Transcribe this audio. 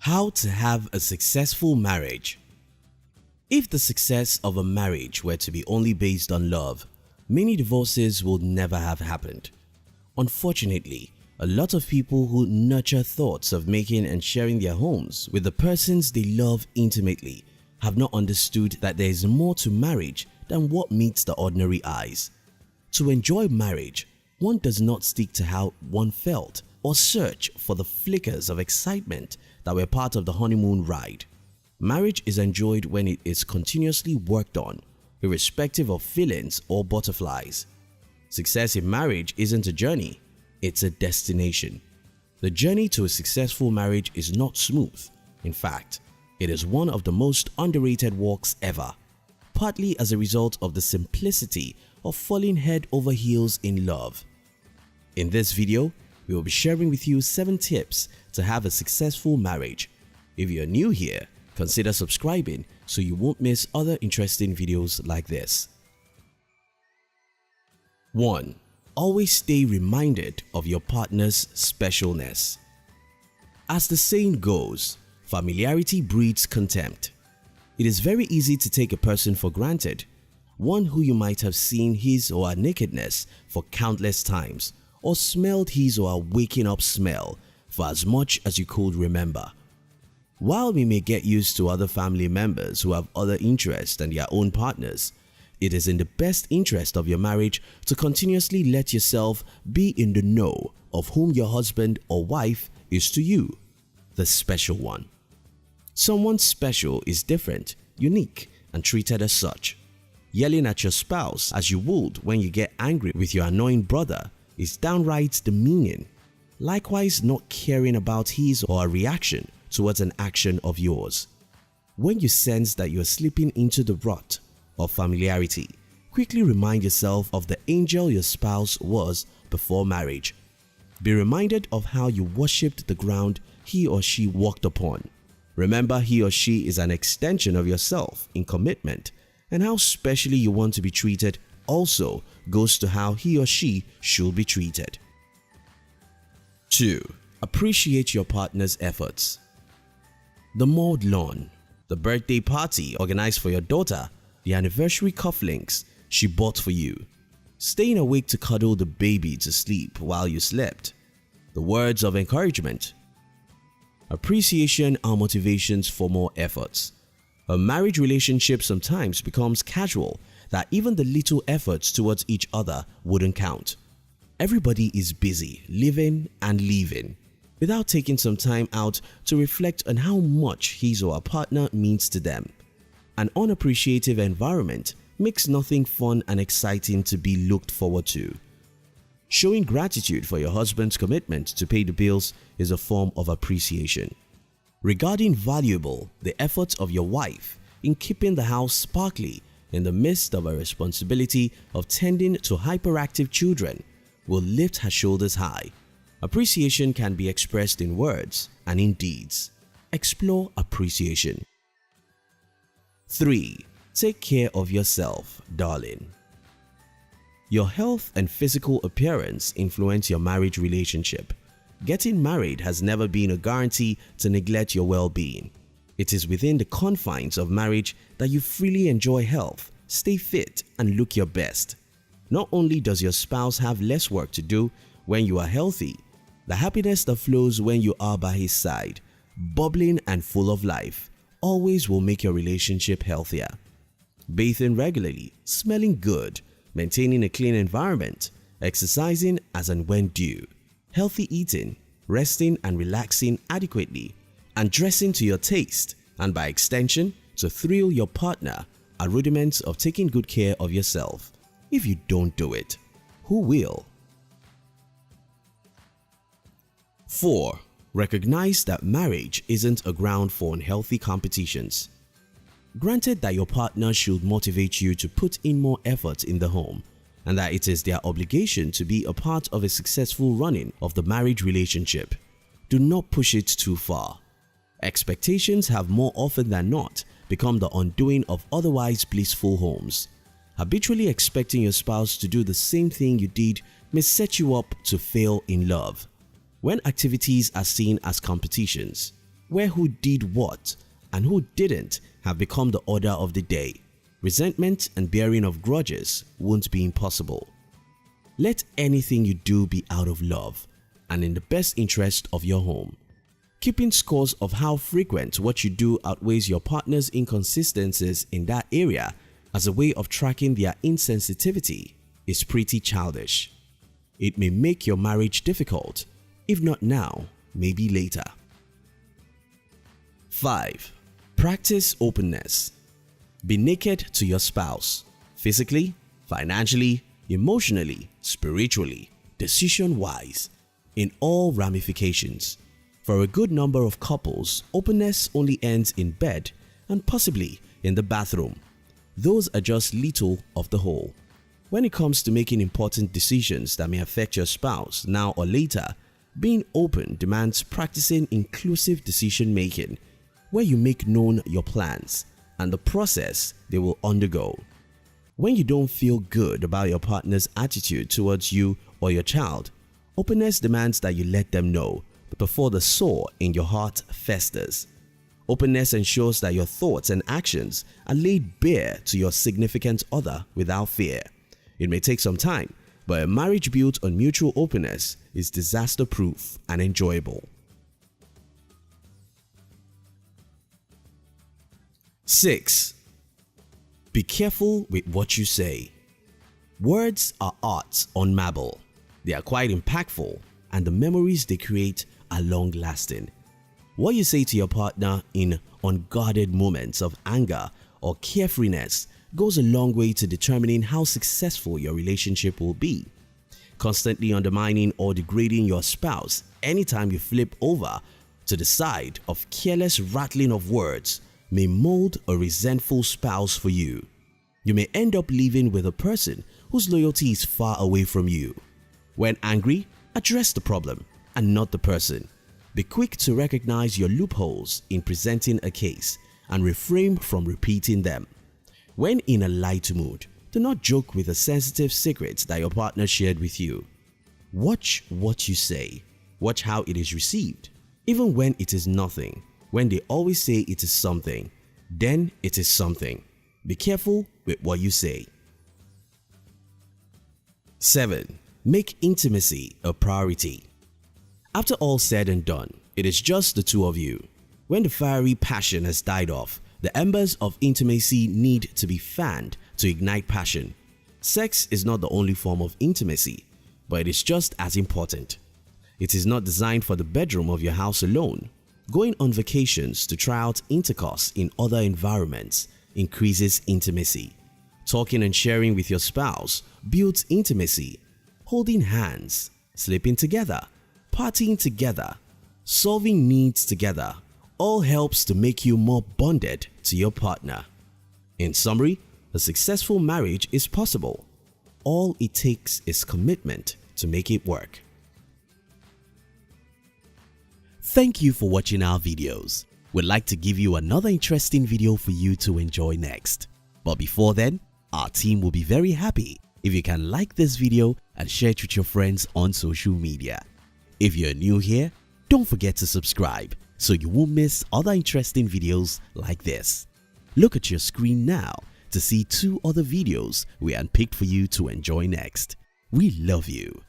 How to have a successful marriage. If the success of a marriage were to be only based on love, many divorces would never have happened. Unfortunately, a lot of people who nurture thoughts of making and sharing their homes with the persons they love intimately have not understood that there is more to marriage than what meets the ordinary eyes. To enjoy marriage, one does not stick to how one felt or search for the flickers of excitement that were part of the honeymoon ride. Marriage is enjoyed when it is continuously worked on, irrespective of feelings or butterflies. Success in marriage isn't a journey, it's a destination. The journey to a successful marriage is not smooth. In fact, it is one of the most underrated walks ever, partly as a result of the simplicity of falling head over heels in love. In this video, we will be sharing with you 7 tips to have a successful marriage. If you are new here, consider subscribing so you won't miss other interesting videos like this. 1. Always stay reminded of your partner's specialness. As the saying goes, familiarity breeds contempt. It is very easy to take a person for granted, one who you might have seen his or her nakedness for countless times, or smelled his or her waking up smell for as much as you could remember. While we may get used to other family members who have other interests than their own partners, it is in the best interest of your marriage to continuously let yourself be in the know of whom your husband or wife is to you, the special one. Someone special is different, unique, and treated as such. Yelling at your spouse as you would when you get angry with your annoying brother is downright demeaning. Likewise, not caring about his or her reaction towards an action of yours. When you sense that you are slipping into the rut of familiarity, quickly remind yourself of the angel your spouse was before marriage. Be reminded of how you worshipped the ground he or she walked upon. Remember, he or she is an extension of yourself in commitment, and how specially you want to be treated also goes to how he or she should be treated. 2. Appreciate your partner's efforts. The mowed lawn, the birthday party organized for your daughter, the anniversary cufflinks she bought for you, staying awake to cuddle the baby to sleep while you slept, the words of encouragement. Appreciation are motivations for more efforts. A marriage relationship sometimes becomes casual that even the little efforts towards each other wouldn't count. Everybody is busy living and leaving without taking some time out to reflect on how much his or her partner means to them. An unappreciative environment makes nothing fun and exciting to be looked forward to. Showing gratitude for your husband's commitment to pay the bills is a form of appreciation. Regarding valuable the efforts of your wife in keeping the house sparkly in the midst of a responsibility of tending to hyperactive children will lift her shoulders high. Appreciation can be expressed in words and in deeds. Explore appreciation. 3. Take care of yourself, darling. Your health and physical appearance influence your marriage relationship. Getting married has never been a guarantee to neglect your well-being. It is within the confines of marriage that you freely enjoy health, stay fit, and look your best. Not only does your spouse have less work to do when you are healthy, the happiness that flows when you are by his side, bubbling and full of life, always will make your relationship healthier. Bathing regularly, smelling good, maintaining a clean environment, exercising as and when due, healthy eating, resting and relaxing adequately, and dressing to your taste, and by extension to thrill your partner are rudiments of taking good care of yourself. If you don't do it, who will? 4. Recognize that marriage isn't a ground for unhealthy competitions. Granted that your partner should motivate you to put in more effort in the home, and that it is their obligation to be a part of a successful running of the marriage relationship, do not push it too far. Expectations have more often than not become the undoing of otherwise blissful homes. Habitually expecting your spouse to do the same thing you did may set you up to fail in love. When activities are seen as competitions, where who did what and who didn't have become the order of the day, resentment and bearing of grudges won't be impossible. Let anything you do be out of love and in the best interest of your home. Keeping scores of how frequent what you do outweighs your partner's inconsistencies in that area as a way of tracking their insensitivity is pretty childish. It may make your marriage difficult, if not now, maybe later. 5. Practice openness. Be naked to your spouse, physically, financially, emotionally, spiritually, decision-wise, in all ramifications. For a good number of couples, openness only ends in bed and possibly in the bathroom. Those are just little of the whole. When it comes to making important decisions that may affect your spouse now or later, being open demands practicing inclusive decision-making, where you make known your plans and the process they will undergo. When you don't feel good about your partner's attitude towards you or your child, openness demands that you let them know before the sore in your heart festers. Openness ensures that your thoughts and actions are laid bare to your significant other without fear. It may take some time, but a marriage built on mutual openness is disaster-proof and enjoyable. 6. Be careful with what you say. Words are art on marble. They are quite impactful, and the memories they create are long-lasting. What you say to your partner in unguarded moments of anger or carefreeness goes a long way to determining how successful your relationship will be. Constantly undermining or degrading your spouse anytime you flip over to the side of careless rattling of words may mold a resentful spouse for you. You may end up living with a person whose loyalty is far away from you. When angry, address the problem and not the person. Be quick to recognize your loopholes in presenting a case and refrain from repeating them. When in a light mood, do not joke with a sensitive secret that your partner shared with you. Watch what you say. Watch how it is received. Even when it is nothing, when they always say it is something, then it is something. Be careful with what you say. 7. Make intimacy a priority. After all said and done, it is just the two of you. When the fiery passion has died off, the embers of intimacy need to be fanned to ignite passion. Sex is not the only form of intimacy, but it is just as important. It is not designed for the bedroom of your house alone. Going on vacations to try out intercourse in other environments increases intimacy. Talking and sharing with your spouse builds intimacy. Holding hands, sleeping together, partying together, solving needs together all helps to make you more bonded to your partner. In summary, a successful marriage is possible. All it takes is commitment to make it work. Thank you for watching our videos. We'd like to give you another interesting video for you to enjoy next. But before then, our team will be very happy if you can like this video and share it with your friends on social media. If you're new here, don't forget to subscribe so you won't miss other interesting videos like this. Look at your screen now to see 2 other videos we handpicked for you to enjoy next. We love you.